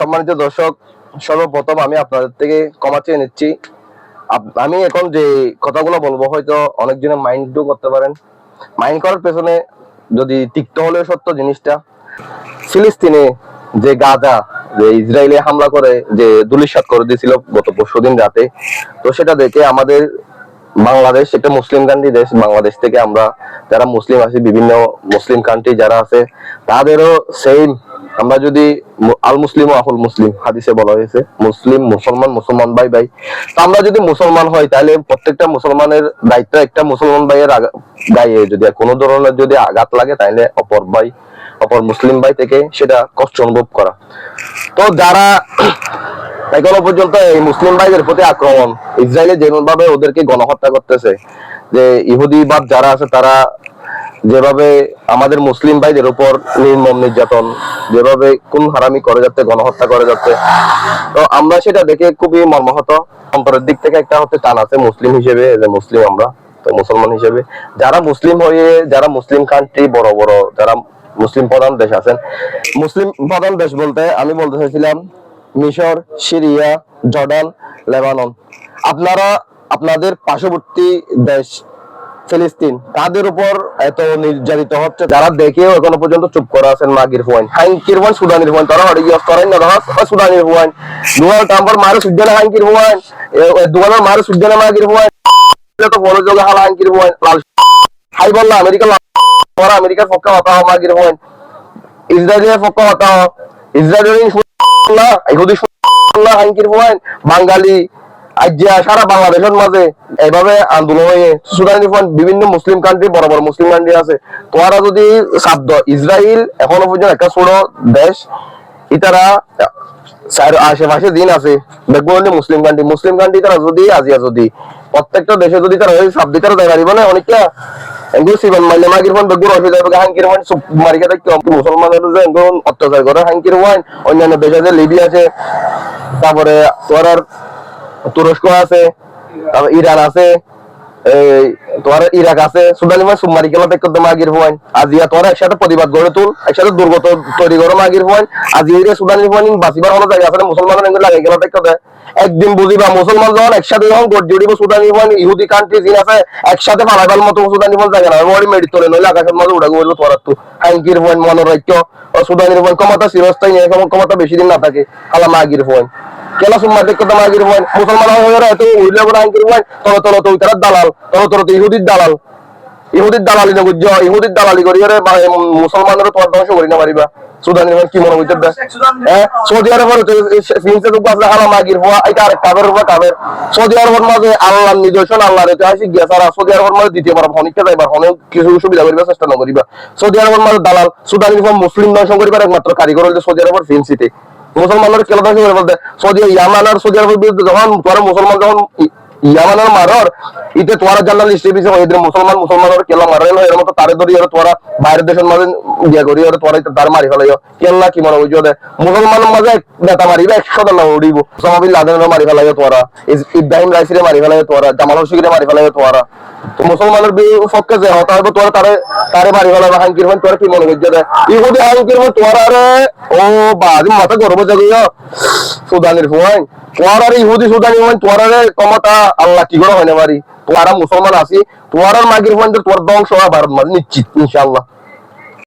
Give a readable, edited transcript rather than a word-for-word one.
সম্মানিত দর্শক, সর্বপ্রথম আমি আপনাদের থেকে ক্ষমা চেয়ে নিচ্ছি। আমি এখন যে কথাগুলো বলবো হয়তো অনেকজনে মাইন্ডও করতে পারেন। মাইন্ড করার পেছনে যদি তিক্ত হলেও সত্য জিনিসটা, ফিলিস্তিনে যে গাজা, যে ইসরায়েলে হামলা করে যে ধূলিসাৎ করে দিয়েছিল গত পরশুদিন রাতে, তো সেটা দেখে আমাদের বাংলাদেশ একটা মুসলিম কান্ট্রি দেশ, বাংলাদেশ থেকে আমরা যারা মুসলিম আছি, বিভিন্ন মুসলিম কান্ট্রি যারা আছে তাদেরও সেম, আমরা যদি আল মুসলিম ও আহুল মুসলিম হাদিসে বলা হয়েছে, মুসলিম মুসলমান, মুসলমান ভাই ভাই। তো আমরা যদি মুসলমান হই তাহলে প্রত্যেকটা মুসলমানের দায়িত্ব একটা মুসলমান ভাইয়ের গায়ে যদি কোনো ধরনের যদি আঘাত লাগে তাহলে অপর মুসলিম ভাই থেকে সেটা কষ্ট অনুভব করা। তো যারা এখনো পর্যন্ত এই মুসলিম ভাইদের প্রতি আক্রমণ, ইসরায়েলে যেভাবে ওদেরকে গণহত্যা করতেছে, যে ইহুদিবাদ যারা আছে তারা যেভাবে আমাদের মুসলিম ভাইদের উপর নির্মম নির্যাতন, যেভাবে কোন হারামি করে যাচ্ছে, গণহত্যা করে যাচ্ছে, তো আমরা সেটা দেখে খুবই মর্মাহত। অন্তরের দিক থেকে একটা হচ্ছে টান আছে মুসলিম হিসেবে, যে মুসলিম আমরা, তো মুসলমান হিসেবে যারা মুসলিম হয়ে, যারা মুসলিম কান্ট্রি, বড় বড় যারা মুসলিম প্রধান দেশ আছেন, মুসলিম প্রধান দেশ বলতে আমি বলতে চাইছিলাম মিশর, সিরিয়া, জর্ডান, লেবানন। আপনারা আপনাদের পার্শ্ববর্তী দেশ ফিলিস্তিন, তাদের উপর এত নির্যাতিত হচ্ছে, যারা দেখেও এখনো পর্যন্ত চুপ করে আছেন। মাগির হুয়াইন, হাইঙ্কির হুয়াইন, সুদানির হুয়াইন, তারা হড়ি গিয়ে করেন না, সুদানির হুয়াইন, ডোনাল্ড ট্রাম্পের মারে সুজ্জানা হাইঙ্কির হুয়াইন, ডোনাল্ড মারে সুজ্জানা মাগির হুয়াইন, তো মনোযোগ হালা হাইঙ্কির হুয়াইন, লাল হাই বললা আমেরিকা, আমেরিকার পক্ষে হতা হয় মাগির হুয়াইন, ইসরায়েলের পক্ষে হতা হয় ইসরায়েলের ইহুদি হাইঙ্কির হুয়াইন, বাঙালি আজ সারা বাংলাদেশের মাঝে এইভাবে আন্দোলন হয়ে সুদানি বিভিন্ন মুসলিম কান্ট্রি, বড় বড় মুসলিম কান্ট্রি আছে, তোরা যদি সাধ্য ইসরায়েল এখনো পর্যন্ত একটা ছোট দেশ, ইতারা আশেপাশে দিন আছে দেখবেন মুসলিম কান্ট্রি তারা যদি আজিয়া যদি প্রত্যেকটা দেশে যদি তারা ওই সাব দিতে দেয় পারিব না, অনেকটা এগুলো সিবন মাইলে মাগির ফোন বেগুর অসুবিধা হবে, হাঙ্কির ফোন মারিকা দেখতে মুসলমানের যে অত্যাচার করে হাঙ্কির ফোন, অন্যান্য দেশ আছে, লিবিয়া আছে, তারপরে তোর তুরস্ক আছে, তারপর ইরান আছে, এই তোমার ইরাক আছে, সুদানি মানে সুমারি গেলা দেখতে মাগির পয়েন্ট আজিয়া তোরা একসাথে প্রতিবাদ গড়ে তুল, একসাথে দুর্গত তৈরি করো মাগির পয়েন্ট আজিয়া সুদানি পয়েন্ট বাঁচিবার কোনো জায়গা আছে, মুসলমানের এগুলো লাগে গেলা দেখতে একদিন বুঝিবা মুসলমান যখন একসাথে যখন গড়ে উঠিব সুদানি পয়েন্ট, ইহুদি কান্ট্রি যিনি আছে একসাথে পালাইবার মতো সুদানি পয়েন্ট জায়গা না, ওই মেডি তোলে নইলে আকাশের মাঝে উড়া গড়লো তোরা তো হাঙ্কির পয়েন্ট মনোরাজ্য সুদানির পয়েন্ট ক্ষমতা চিরস্থায়ী নেই, ক্ষমতা বেশি দিন না থাকে, খালা মাগির পয়েন্ট কেলা সুম্মা দেখতে মাগির পয়েন্ট মুসলমান হয়ে এত উইলে করে হাঙ্কির পয়েন্ট তলো তো তারা দালাল, তলো তো ইহুদির দালাল, ইহুদির দালালি না বুঝছো, ইহুদির দালালি করি মুসলমানের তোমার ধ্বংস করি না পারিবা। সুদানি কি মনে হইতে হ্যাঁ, সৌদি আরবের হালা মাগির হওয়া এটা আরেক কাবের উপর কাবের। সৌদি আরবের মাঝে আল্লাহর নিদর্শন, আল্লাহর ঐতিহাসিক গিয়া সারা সৌদি আরবের মাঝে দ্বিতীয় বার অনেকটা যাইবার অনেক কিছু সুবিধা করিবার চেষ্টা না করিবা। সৌদি আরবের মাঝে দালাল সুদানি মুসলিম ধ্বংস করিবার একমাত্র কারিগর হচ্ছে সৌদি আরবের ফিনসিতে। মুসলমানের কেলা ধ্বংস করে বলতে সৌদি ইয়ামান আর সৌদি আরবের বিরুদ্ধে যখন তোরা মুসলমান যখন ইয়ামানের মারর ইতে তোরা জার্নালিস্ট হিসেবে এদের মুসলমানের কেলা মারেন এর মতো তারে ধরি আর তোরা বাইরের দেশের মাঝে ইয়া করি আর তোরা তার মারি ফেলাই কেলা কি মনে বুঝো দে মুসলমানের মাঝে নেতা মারিবে 100 ডলার উড়িব, ওসামা লাদেনের মারি ফেলাই তোরা, ইব্রাহিম রাইসিরে মারি ফেলাই তোরা, জামাল হোসেনকে মারি ফেলাই তোরা, তো মুসলমানের পক্ষে যে হতা হবে তোরা তারে মারি ফেলাই হাঙ্কির হন তোরা কি মনে বুঝো দে ইহুদি হাঙ্কির হন তোরা রে ও বাদি মাথা গর্ব জাগিয়া সুদানির ফুয়াইন তোর ইহুদি সুদানি হন তোর ক্ষমতা আল্লাহ কি করে হয় না পারি, তোরা মুসলমান আছি তোর মাগির হন তোর ধ্বংস হয় ভারত মাঝে নিশ্চিত ইনশাআল্লাহ।